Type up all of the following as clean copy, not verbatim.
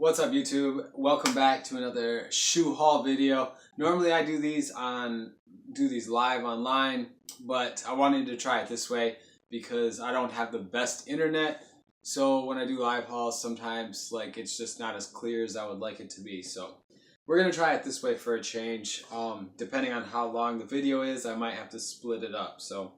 What's up, YouTube? Welcome back to another shoe haul video. Normally I do these live online, but I wanted to try it this way because I don't have the best internet. So when I do live hauls, sometimes it's just not as clear as I would like it to be. So we're gonna try it this way for a change. Depending on how long the video is, I might have to split it up. So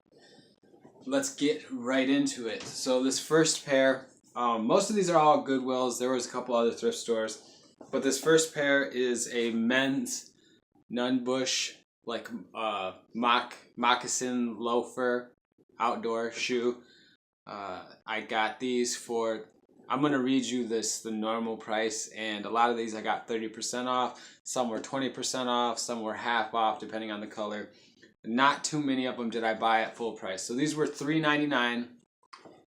let's get right into it. So this first pair, most of these are all Goodwills. There was a couple other thrift stores, but this first pair is a men's Nunn Bush moccasin loafer outdoor shoe. I got these for, I'm gonna read you the normal price, and a lot of these I got 30% off. Some were 20% off, some were half off depending on the color. Not too many of them did I buy at full price. So these were $3.99,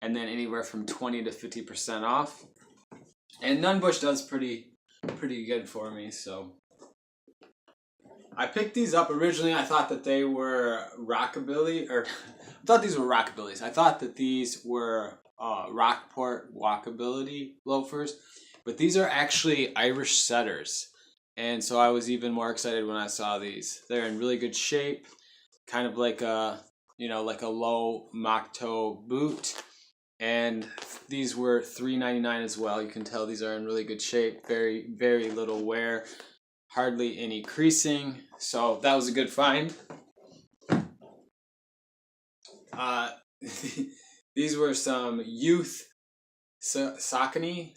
and then anywhere from 20 to 50% off. And Nunn Bush does pretty good for me. So I picked these up originally. I thought that they were rockabilly, or I thought these were rockabillys. I thought that these were Rockport walkability loafers, but these are actually Irish setters. And so I was even more excited when I saw these. They're in really good shape. Kind of like a, like a low mock toe boot. And these were $3.99 as well. You can tell these are in really good shape. Very, very little wear. Hardly any creasing. So that was a good find. These were some youth Saucony.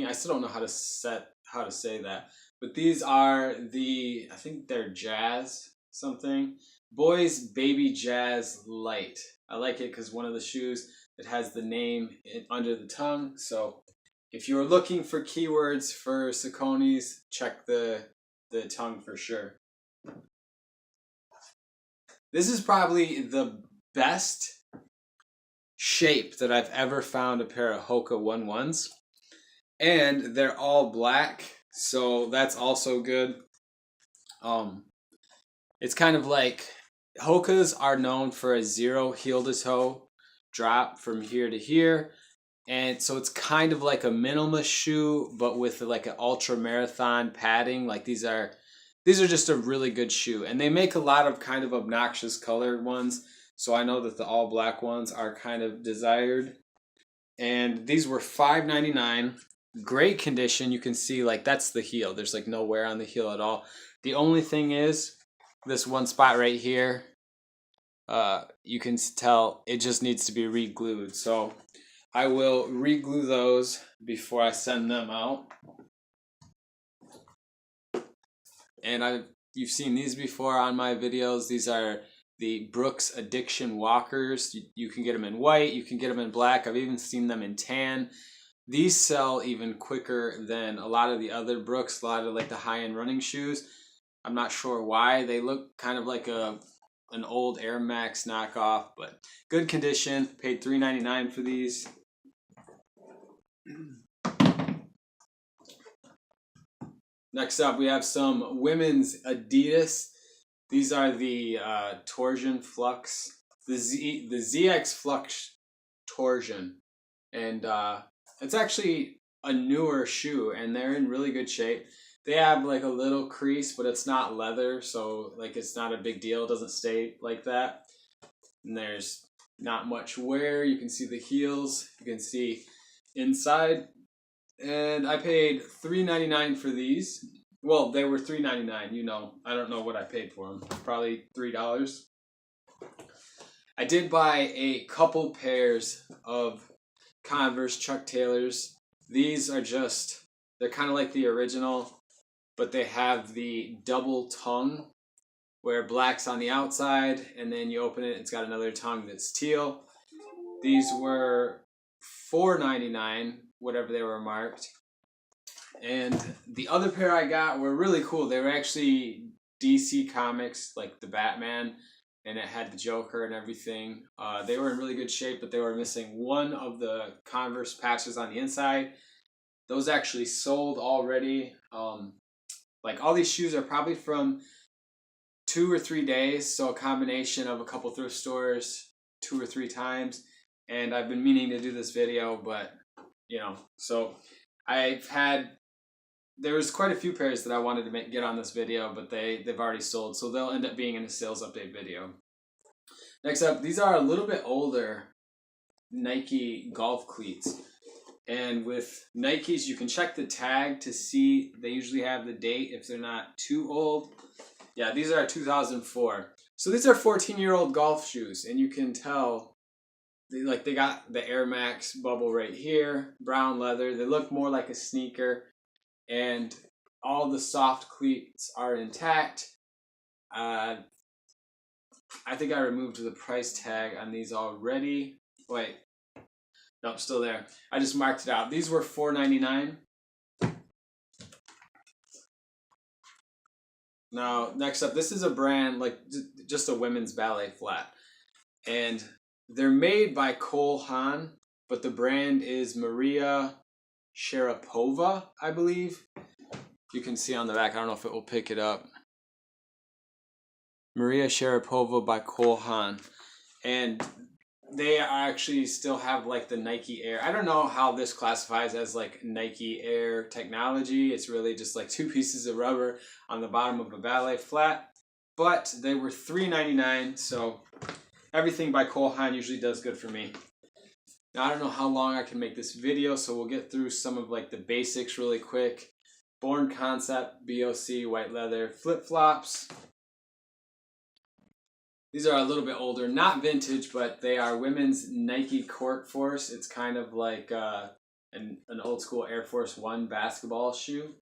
I still don't know how to say that. But these are I think they're Jazz something. Boys Baby Jazz Light. I like it because one of the shoes, it has the name under the tongue. So if you're looking for keywords for Sauconys, check the tongue for sure. This is probably the best shape that I've ever found a pair of Hoka 1-1s. And they're all black, so that's also good. It's kind of like, Hokas are known for a zero heel to toe drop from here to here, and so it's kind of like a minimalist shoe, but with like an ultra marathon padding. Like these are just a really good shoe, and they make a lot of kind of obnoxious colored ones. So I know that the all black ones are kind of desired, and these were $5.99. Great condition. You can see that's the heel. There's no wear on the heel at all. The only thing is, this one spot right here, you can tell it just needs to be re-glued. So I will re-glue those before I send them out. And you've seen these before on my videos. These are the Brooks Addiction Walkers. You can get them in white, you can get them in black. I've even seen them in tan. These sell even quicker than a lot of the other Brooks, a lot of the high-end running shoes. I'm not sure why. They look kind of like an old Air Max knockoff, but good condition. Paid $3.99 for these. Next up, we have some women's Adidas. These are the Torsion Flux, the ZX Flux Torsion, and it's actually a newer shoe, and they're in really good shape. They have a little crease, but it's not leather, so it's not a big deal. It doesn't stay like that. And there's not much wear. You can see the heels. You can see inside. And I paid $3.99 for these. Well, they were $3.99. I don't know what I paid for them. Probably $3. I did buy a couple pairs of Converse Chuck Taylors. These are they're kind of like the original, but they have the double tongue where black's on the outside, and then you open it, it's got another tongue that's teal. These were $4.99, whatever they were marked. And the other pair I got were really cool. They were actually DC Comics, like the Batman, and it had the Joker and everything. They were in really good shape, but they were missing one of the Converse patches on the inside. Those actually sold already. All these shoes are probably from 2 or 3 days, so a combination of a couple thrift stores 2 or 3 times. And I've been meaning to do this video, but so I've had there was quite a few pairs that I wanted to get on this video, but they've already sold, so they'll end up being in a sales update video. Next up, these are a little bit older Nike golf cleats. And with Nikes, you can check the tag to see, they usually have the date if they're not too old. Yeah, these are 2004. So these are 14-year-old golf shoes, and you can tell they got the Air Max bubble right here, brown leather. They look more like a sneaker, and all the soft cleats are intact. I think I removed the price tag on these already. Wait, nope, still there. I just marked it out. These were $4.99. Now, next up, this is a brand like just a women's ballet flat, and they're made by Cole Haan, but the brand is Maria Sharapova, I believe. You can see on the back. I don't know if it will pick it up. Maria Sharapova by Cole Haan, and they actually still have like the Nike Air. I don't know how this classifies as like Nike Air technology. It's really just like two pieces of rubber on the bottom of a ballet flat, but they were $3.99. So everything by Cole Haan usually does good for me. Now, I don't know how long I can make this video, so we'll get through some of like the basics really quick. Born Concept, BOC, white leather, flip-flops. These are a little bit older, not vintage, but they are women's Nike Court Force. It's kind of like an old school Air Force One basketball shoe.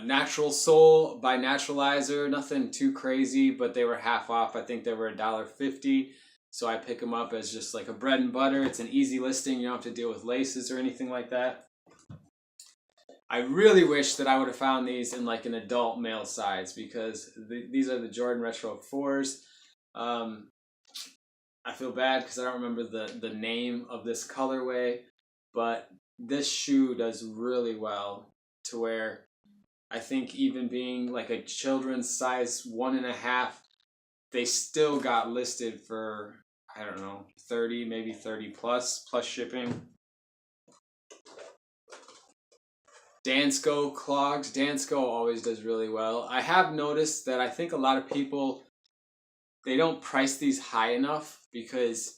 Natural Sole by Naturalizer, nothing too crazy, but they were half off. I think they were $1.50, so I pick them up as just like a bread and butter. It's an easy listing. You don't have to deal with laces or anything like that. I really wish that I would have found these in like an adult male size, because these are the Jordan Retro 4s. I feel bad because I don't remember the name of this colorway, but this shoe does really well to where I think even being like a children's size 1.5, they still got listed for, I don't know, 30, maybe 30 plus shipping. Dansko clogs. Dansko always does really well. I have noticed that I think a lot of people, they don't price these high enough, because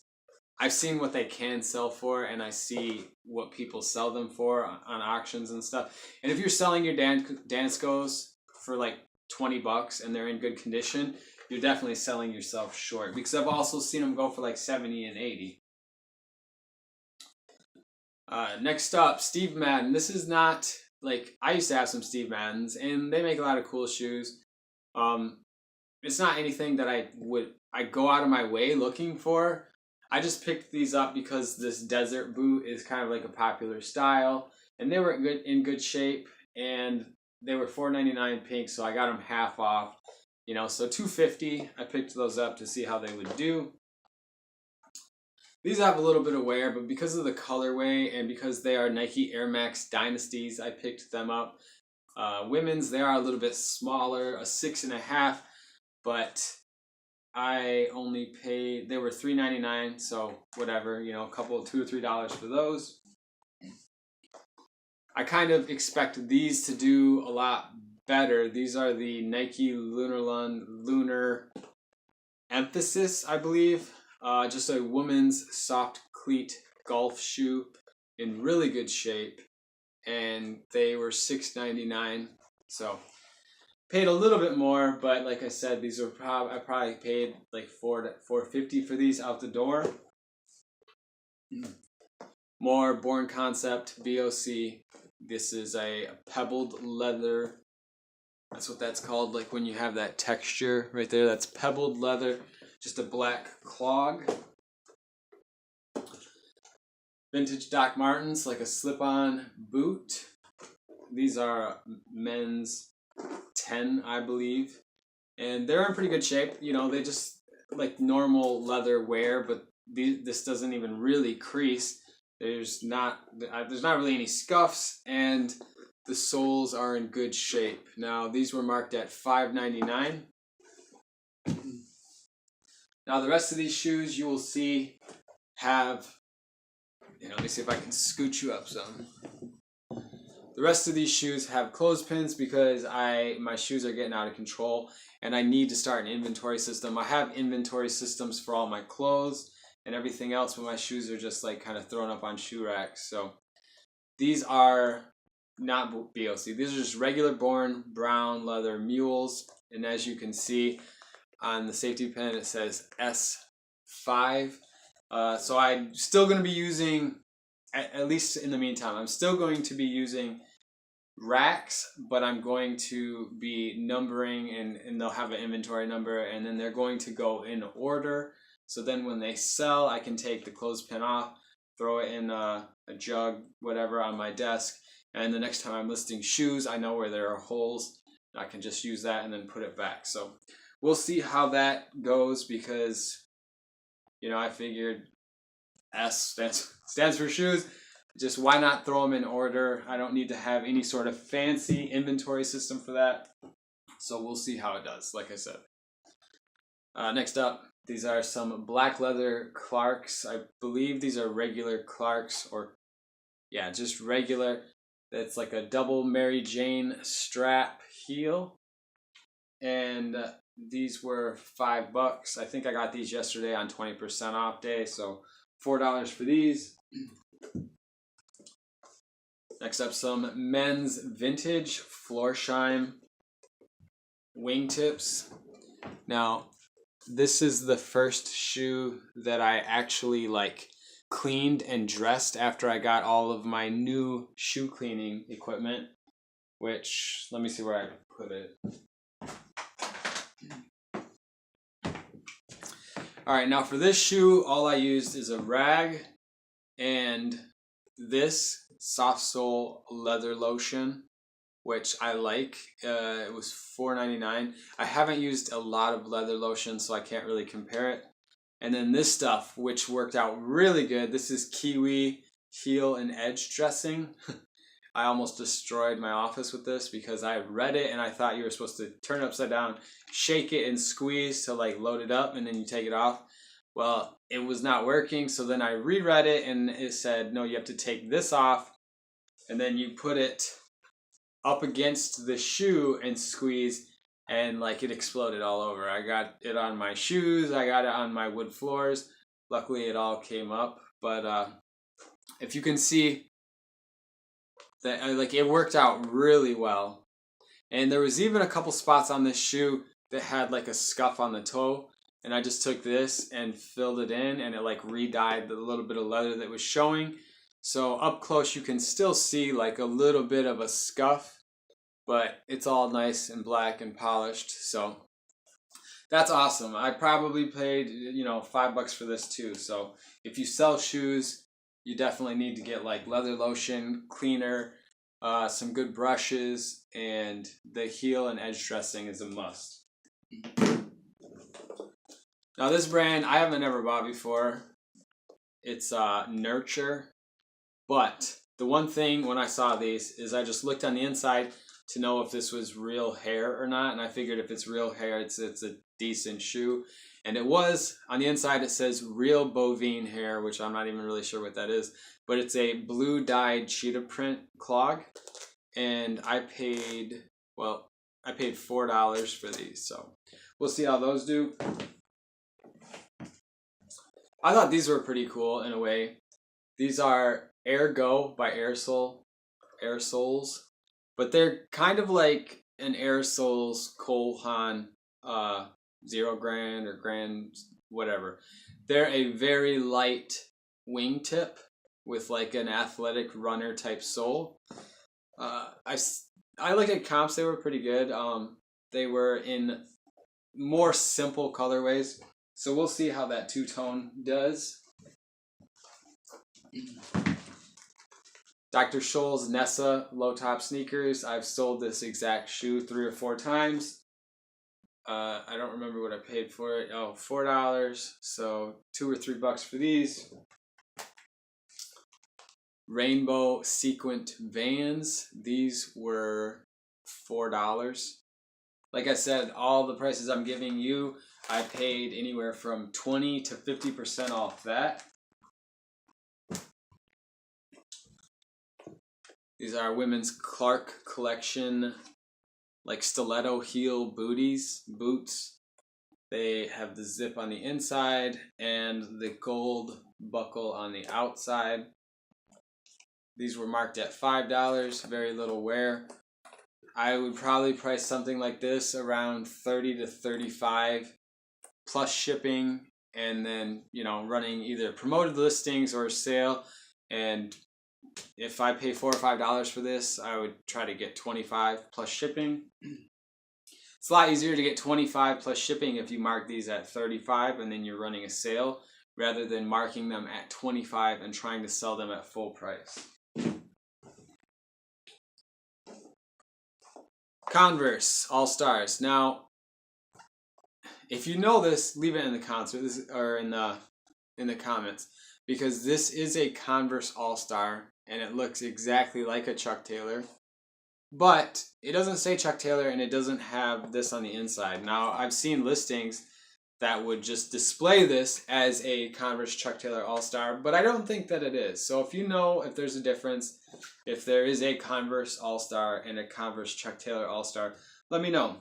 I've seen what they can sell for, and I see what people sell them for on auctions and stuff. And if you're selling your Danskos for like $20 and they're in good condition, you're definitely selling yourself short, because I've also seen them go for like 70 and 80. Next up, Steve Madden. This is not like, I used to have some Steve Maddens, and they make a lot of cool shoes. It's not anything that I go out of my way looking for. I just picked these up because this desert boot is kind of like a popular style, and they were in good shape, and they were $4.99 pink, so I got them half off. You know, so $2.50. I picked those up to see how they would do. These have a little bit of wear, but because of the colorway and because they are Nike Air Max Dynasties, I picked them up. Women's, they are a little bit smaller, a 6.5, but I only paid, they were $3.99, so whatever, you know, a couple, $2 or $3 for those. I kind of expect these to do a lot better. These are the Nike Lunar Emphasis, I believe. Just a woman's soft cleat golf shoe in really good shape, and they were $6.99. So paid a little bit more, but like I said, these were I probably paid like $4.50 for these out the door. More Born Concept BOC. This is a pebbled leather. That's what that's called. Like when you have that texture right there, that's pebbled leather. Just a black clog. Vintage Doc Martens, like a slip-on boot. These are men's 10, I believe. And they're in pretty good shape. You know, they just like normal leather wear, but this doesn't even really crease. There's not really any scuffs, and the soles are in good shape. Now, these were marked at $5.99. Now, the rest of these shoes you will see have Yeah, let me see if I can scoot you up some. The rest of these shoes have clothespins because my shoes are getting out of control and I need to start an inventory system. I have inventory systems for all my clothes and everything else, but my shoes are just like kind of thrown up on shoe racks. So these are not BOC. These are just regular born brown leather mules. And as you can see on the safety pin, it says S5. So I'm still going to be using, at least in the meantime, I'm still going to be using racks, but I'm going to be numbering and they'll have an inventory number and then they're going to go in order. So then when they sell, I can take the clothespin off, throw it in a jug, whatever, on my desk. And the next time I'm listing shoes, I know where there are holes. I can just use that and then put it back. So we'll see how that goes because, you know, I figured S stands for shoes. Just why not throw them in order? I don't need to have any sort of fancy inventory system for that. So we'll see how it does, like I said. Next up, these are some black leather Clarks. I believe these are regular Clarks, or yeah, just regular. It's like a double Mary Jane strap heel. And these were $5. I think I got these yesterday on 20% off day, so $4 for these. Next up, some men's vintage Florsheim wingtips. Now, this is the first shoe that I actually like cleaned and dressed after I got all of my new shoe cleaning equipment, which, let me see where I put it. All right, now for this shoe, all I used is a rag and this soft sole leather lotion, which I like. It was $4.99. I haven't used a lot of leather lotion, so I can't really compare it. And then this stuff, which worked out really good. This is kiwi heel and edge dressing. I almost destroyed my office with this because I read it and I thought you were supposed to turn it upside down, shake it and squeeze to like load it up and then you take it off. Well, it was not working, so then I reread it and it said, no, you have to take this off and then you put it up against the shoe and squeeze, and like it exploded all over. I got it on my shoes, I got it on my wood floors. Luckily it all came up, but if you can see that like it worked out really well. And there was even a couple spots on this shoe that had like a scuff on the toe, and I just took this and filled it in and it like re-dyed the little bit of leather that was showing. So up close you can still see like a little bit of a scuff, but it's all nice and black and polished. So that's awesome. I probably paid, you know, $5 for this too. So if you sell shoes, you definitely need to get like leather lotion, cleaner, some good brushes, and the heel and edge dressing is a must. Now this brand I haven't ever bought before. It's Nurture. But the one thing when I saw these is I just looked on the inside to know if this was real hair or not, and I figured if it's real hair, it's a decent shoe. And it was. On the inside it says real bovine hair, which I'm not even really sure what that is, but it's a blue dyed cheetah print clog, and I paid $4 for these, so we'll see how those do. I thought these were pretty cool in a way. These are Air Go by Air Soles, but they're kind of like an Air Soles Cole Haan 0 Grand or Grand whatever. They're a very light wingtip with like an athletic runner type sole. I looked at comps; they were pretty good. They were in more simple colorways, so we'll see how that two-tone does. Dr. Scholl's Nessa low top sneakers. I've sold this exact shoe 3 or 4 times. I don't remember what I paid for it. Oh, $4. So $2 or $3 for these. Rainbow sequined Vans. These were $4. Like I said, all the prices I'm giving you, I paid anywhere from 20 to 50% off that. These are women's Clark collection, like stiletto heel boots. They have the zip on the inside and the gold buckle on the outside. These were marked at $5, very little wear. I would probably price something like this around 30 to 35 plus shipping, and then, you know, running either promoted listings or sale. And if I pay $4 or $5 for this, I would try to get 25 plus shipping. It's a lot easier to get 25 plus shipping if you mark these at 35 and then you're running a sale, rather than marking them at 25 and trying to sell them at full price. Converse All-Stars. Now, if you know this, leave it in the comments or in the comments, because this is a Converse All-Star and it looks exactly like a Chuck Taylor, but it doesn't say Chuck Taylor and it doesn't have this on the inside. Now, I've seen listings that would just display this as a Converse Chuck Taylor All-Star, but I don't think that it is. So if you know if there's a difference, if there is a Converse All-Star and a Converse Chuck Taylor All-Star, let me know.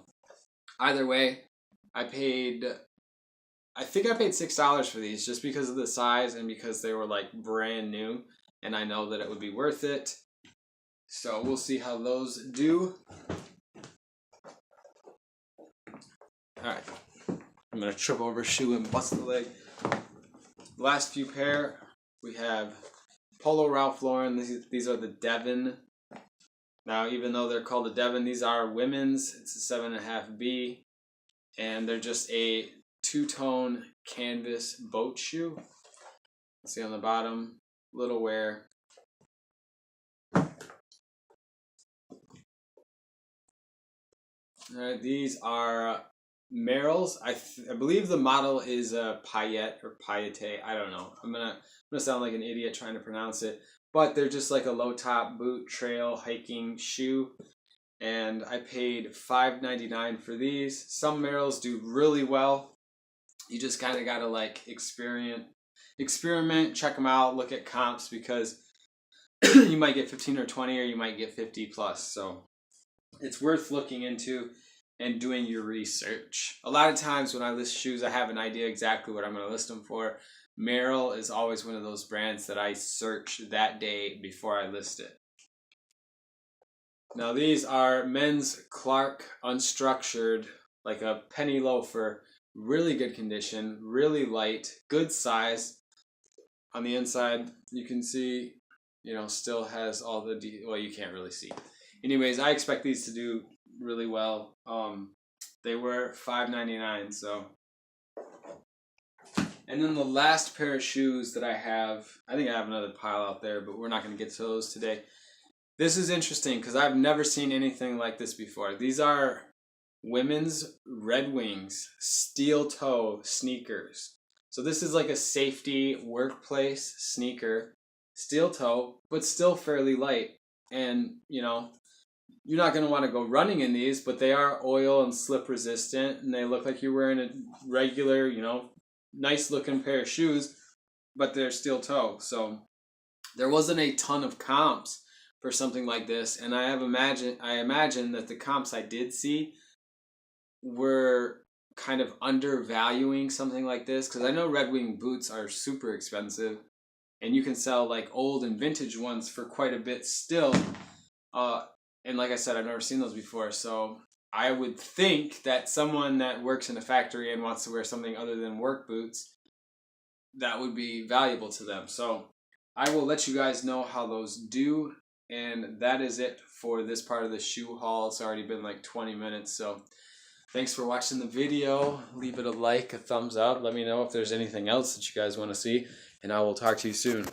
Either way, I think I paid $6 for these just because of the size and because they were like brand new, and I know that it would be worth it. So we'll see how those do. Alright, I'm going to trip over a shoe and bust the leg. Last few pair, we have Polo Ralph Lauren. These are the Devon. Now, even though they're called the Devon, these are women's. It's a 7.5B, and they're just a two-tone canvas boat shoe. See on the bottom, little wear. Alright, these are Merrell's. I believe the model is a Payette or Payette. I don't know. I'm gonna sound like an idiot trying to pronounce it, but they're just like a low top boot trail hiking shoe, and I paid $5.99 for these. Some Merrell's do really well. You just kind of gotta like experiment, check them out, look at comps, because you might get 15 or 20, or you might get 50 plus. So it's worth looking into and doing your research. A lot of times when I list shoes, I have an idea exactly what I'm going to list them for. Merrell is always one of those brands that I search that day before I list it. Now these are men's Clark unstructured, like a penny loafer, really good condition, really light, good size. On the inside, you can see, you know, still has all the, well, you can't really see. Anyways, I expect these to do really well. They were $5.99, so. And then the last pair of shoes that I have, I think I have another pile out there, but we're not going to get to those today. This is interesting because I've never seen anything like this before. These are women's Red Wings steel toe sneakers. So this is like a safety workplace sneaker, steel toe, but still fairly light. And, you know, you're not going to want to go running in these, but they are oil and slip resistant, and they look like you're wearing a regular, you know, nice looking pair of shoes, but they're steel toe. So there wasn't a ton of comps for something like this, and I imagine that the comps I did see were kind of undervaluing something like this, because I know Red Wing boots are super expensive, and you can sell like old and vintage ones for quite a bit still. And like I said, I've never seen those before, so I would think that someone that works in a factory and wants to wear something other than work boots, that would be valuable to them. So I will let you guys know how those do, and that is it for this part of the shoe haul. It's already been like 20 minutes, so thanks for watching the video. Leave it a like, a thumbs up. Let me know if there's anything else that you guys want to see, and I will talk to you soon.